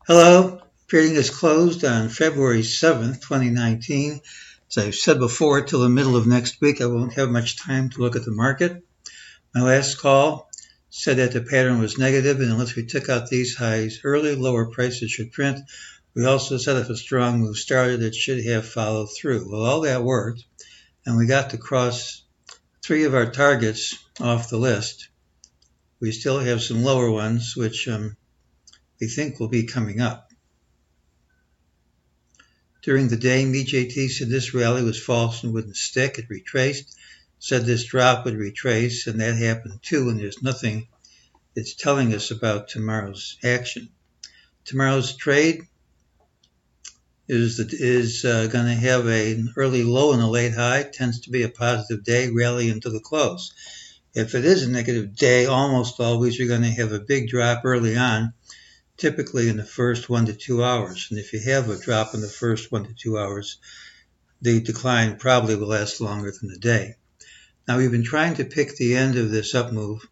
Hello, trading is closed on February 7th, 2019. As I've said before, till the middle of next week, I won't have much time to look at the market. My last call said that the pattern was negative, and unless we took out these highs early, lower prices should print. We also said if a strong move started, it should have followed through. Well, all that worked, and we got to cross three of our targets off the list. We still have some lower ones, which we think will be coming up. During the day, MEJT said this rally was false and wouldn't stick. It retraced, said this drop would retrace, and that happened too, and there's nothing it's telling us about tomorrow's action. Tomorrow's trade is going to have an early low and a late high. Tends to be a positive day, rally into the close. If it is a negative day, almost always you're going to have a big drop early on, typically in the first 1 to 2 hours. And if you have a drop in the first 1 to 2 hours, the decline probably will last longer than the day. Now, we've been trying to pick the end of this up move.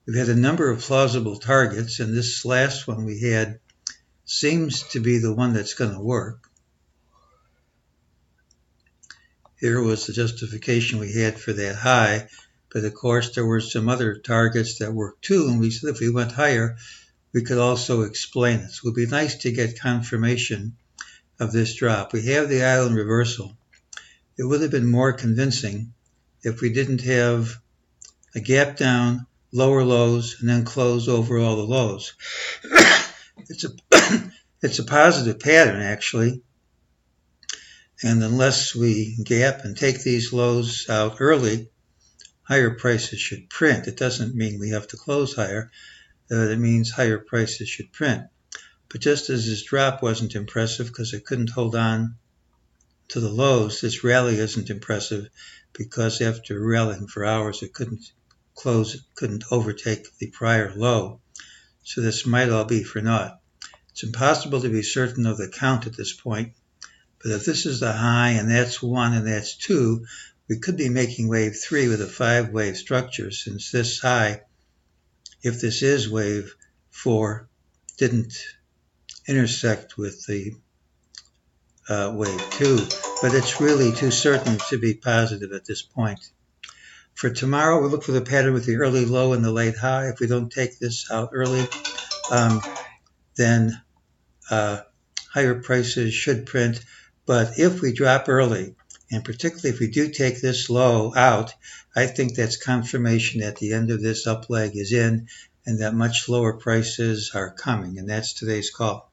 We've had a number of plausible targets, and this last one we had seems to be the one that's going to work. Here was the justification we had for that high, but of course there were some other targets that worked too, and we said if we went higher, we could also explain it. So it would be nice to get confirmation of this drop. We have the island reversal. It would have been more convincing if we didn't have a gap down, lower lows, and then close over all the lows. It's a positive pattern, actually. And unless we gap and take these lows out early, higher prices should print. It doesn't mean we have to close higher. It means higher prices should print. But just as this drop wasn't impressive because it couldn't hold on to the lows, this rally isn't impressive because after rallying for hours, it couldn't close, it couldn't overtake the prior low. So this might all be for naught. It's impossible to be certain of the count at this point. But if this is the high and that's 1 and that's 2, we could be making wave 3 with a 5-wave structure, since this high, if this is wave 4, didn't intersect with the wave 2. But it's really too certain to be positive at this point. For tomorrow, we'll look for the pattern with the early low and the late high. If we don't take this out early, then higher prices should print. But if we drop early, and particularly if we do take this low out, I think that's confirmation that the end of this up leg is in and that much lower prices are coming. And that's today's call.